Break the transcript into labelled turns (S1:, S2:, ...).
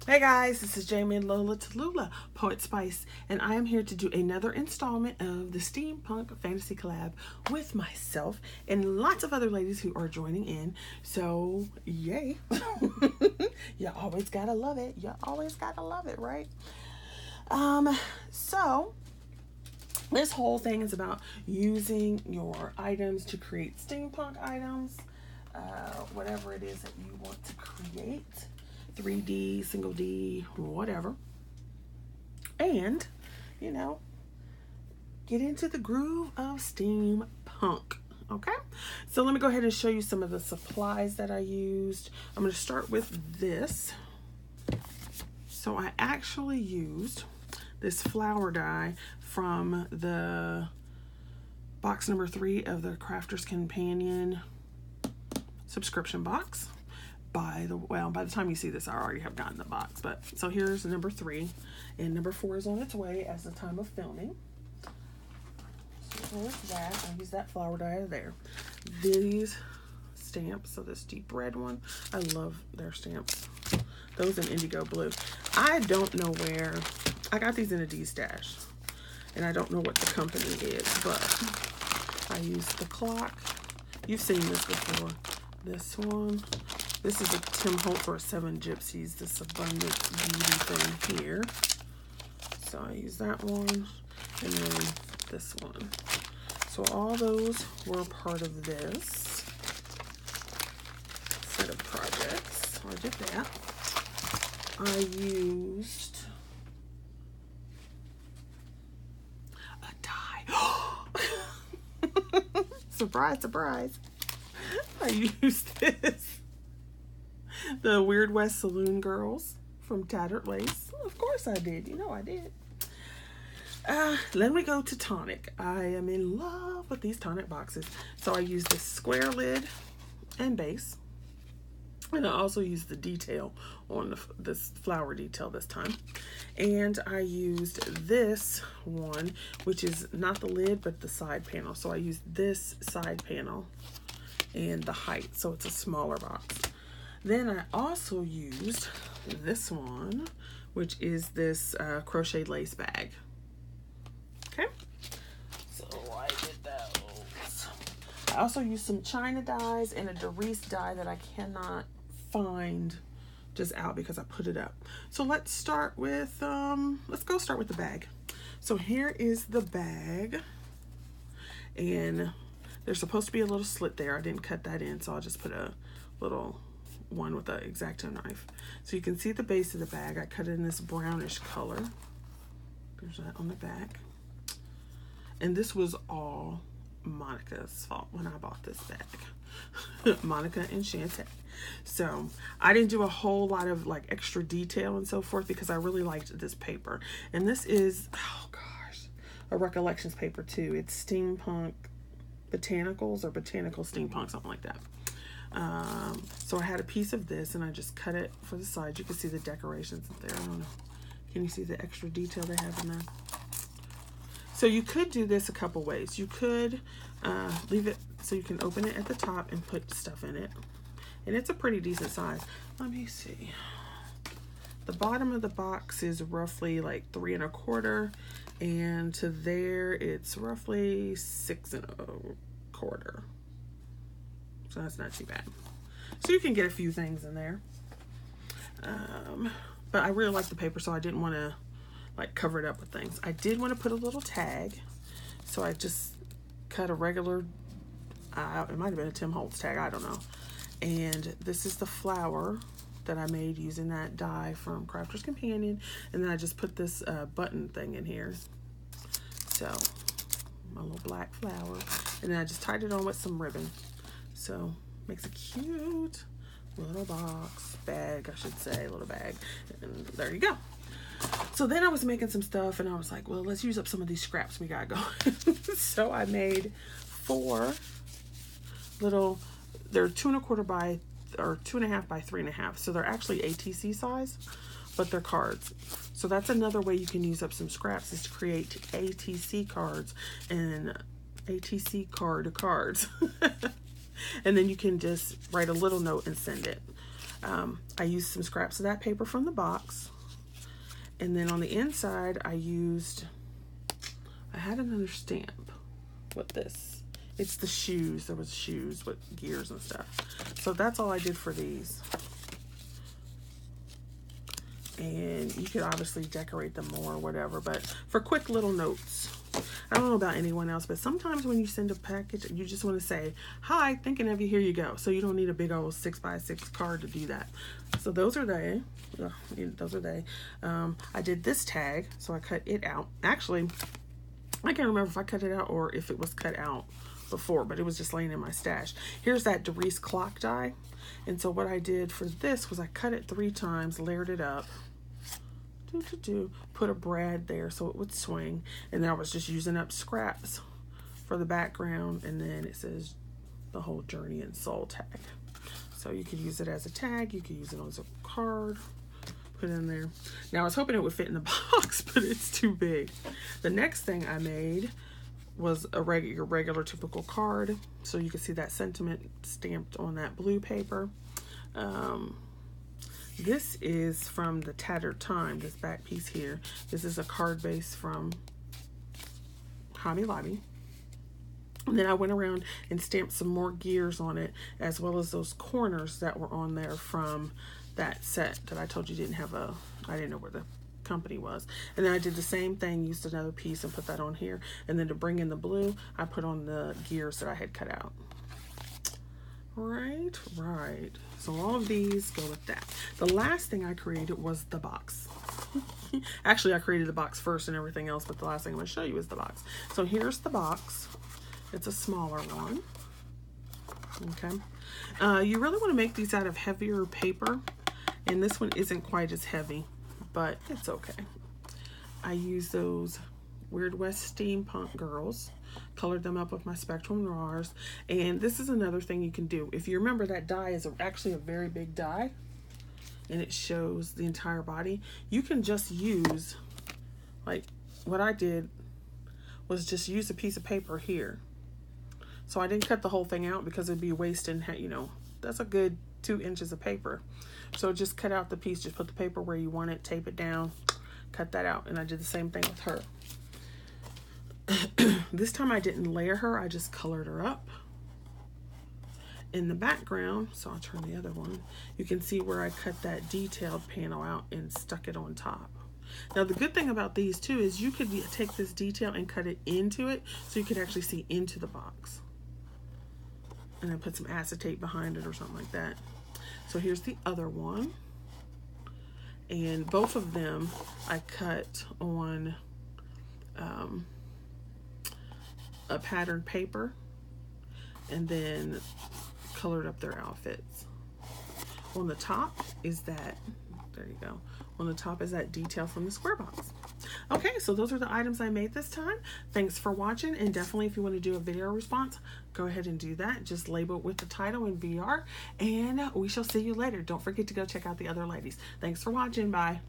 S1: Hey guys, this is Jamie and Lola Tallulah, Poetspice, and I am here to do another installment of the Steampunk Fantasy collab with myself and lots of other ladies who are joining in. So, yay. You always gotta love it. You always gotta love it, right? So this whole thing is about using your items to create steampunk items, whatever it is that you want to create. 3D, single D, whatever. And, get into the groove of steampunk. Okay? So let me go ahead and show you some of the supplies that I used. I'm going to start with this. So I actually used this flower die from the box number 3 of the Crafter's Companion subscription box. By the time you see this, I already have gotten the box. But so here's number 3, and number 4 is on its way as the time of filming. So there's that. I use that flower die there. These stamps, so this deep red one, I love their stamps. Those in indigo blue. I don't know where I got these in a D-stash, and I don't know what the company is, but I use the clock. You've seen this before. This one. This is a Tim Holtz or a 7 Gypsies, this Abundant Beauty thing here. So I use that one, and then this one. So all those were part of this set of projects. So I did that. I used a die. Surprise, surprise. I used this. The Weird West Saloon Girls from Tattered Lace. Of course I did. You know I did. Let me go to Tonic. I am in love with these Tonic boxes. So I used this square lid and base. And I also used the detail on this flower detail this time. And I used this one, which is not the lid, but the side panel. So I used this side panel and the height. So it's a smaller box. Then I also used this one, which is this crocheted lace bag. Okay, so I did those. I also used some China dies and a Doris die that I cannot find just out because I put it up. So let's start with, start with the bag. So here is the bag, and there's supposed to be a little slit there. I didn't cut that in, so I'll just put a little one with an X-Acto knife. So you can see the base of the bag. I cut it in this brownish color. There's that on the back. And this was all Monica's fault when I bought this bag. Monica and Shantae. So I didn't do a whole lot of like extra detail and so forth because I really liked this paper. And this is, oh gosh, a Recollections paper too. It's Steampunk Botanicals or Botanical Steampunk, something like that. So I had a piece of this and I just cut it for the side. You can see the decorations there. I don't know. Can you see the extra detail they have in there? So you could do this a couple ways. You could leave it so you can open it at the top and put stuff in it. And it's a pretty decent size. Let me see. The bottom of the box is roughly like 3 1/4, and to there it's roughly 6 1/4. So that's not too bad. So you can get a few things in there. But I really like the paper, so I didn't want to like cover it up with things. I did want to put a little tag, so I just cut a regular, it might have been a Tim Holtz tag, I don't know. And this is the flower that I made using that die from Crafter's Companion. And then I just put this button thing in here. So, my little black flower. And then I just tied it on with some ribbon. So, makes a cute little box, bag, I should say, little bag. And there you go. So then I was making some stuff and I was like, well, let's use up some of these scraps we got going. So I made 4 little, they're 2 1/4 by, or 2 1/2 by 3 1/2. So they're actually ATC size, but they're cards. So that's another way you can use up some scraps, is to create ATC cards and ATC cards. And then you can just write a little note and send it. I used some scraps of that paper from the box. And then on the inside, I had another stamp with this. It's the shoes. There was shoes with gears and stuff. So that's all I did for these. And you could obviously decorate them more or whatever, but for quick little notes. I don't know about anyone else, but sometimes when you send a package, you just want to say, hi, thinking of you, here you go. So you don't need a big old 6x6 card to do that. So those are they. I did this tag, so I cut it out. Actually, I can't remember if I cut it out or if it was cut out before, but it was just laying in my stash. Here's that Doris clock die. And so what I did for this was I cut it 3 times, layered it up, put a brad there so it would swing, and then I was just using up scraps for the background, and then it says the whole Journey and Soul tag. So you could use it as a tag, you could use it as a card, put it in there. Now I was hoping it would fit in the box, but it's too big. The next thing I made was a regular typical card, so you can see that sentiment stamped on that blue paper. This is from the Tattered Time, this back piece here. This is a card base from Hobby Lobby. And then I went around and stamped some more gears on it, as well as those corners that were on there from that set that I told you didn't have I didn't know where the company was. And then I did the same thing, used another piece and put that on here. And then to bring in the blue, I put on the gears that I had cut out. Right. So all of these go with that. The last thing I created was the box. Actually, I created the box first and everything else, but the last thing I'm going to show you is the box. So here's the box. It's a smaller one. Okay. You really want to make these out of heavier paper, and this one isn't quite as heavy, but it's okay. I use those Weird West Steampunk girls, colored them up with my Spectrum Noirs, and this is another thing you can do. If you remember, that die is actually a very big die, and it shows the entire body. You can just use, like what I did was just use a piece of paper here. So I didn't cut the whole thing out because it'd be wasting, you know, that's a good 2 inches of paper. So just cut out the piece, just put the paper where you want it, tape it down, cut that out. And I did the same thing with her. This time I didn't layer her, I just colored her up. In the background, so I'll turn the other one, you can see where I cut that detailed panel out and stuck it on top. Now the good thing about these too is you could take this detail and cut it into it, so you could actually see into the box. And then put some acetate behind it or something like that. So here's the other one. And both of them I cut on a patterned paper and then colored up their outfits. On the top is that, there you go. On the top is that detail from the square box. Okay, so those are the items I made this time. Thanks for watching, and definitely if you want to do a video response, go ahead and do that. Just label it with the title in VR, and we shall see you later. Don't forget to go check out the other ladies. Thanks for watching. Bye.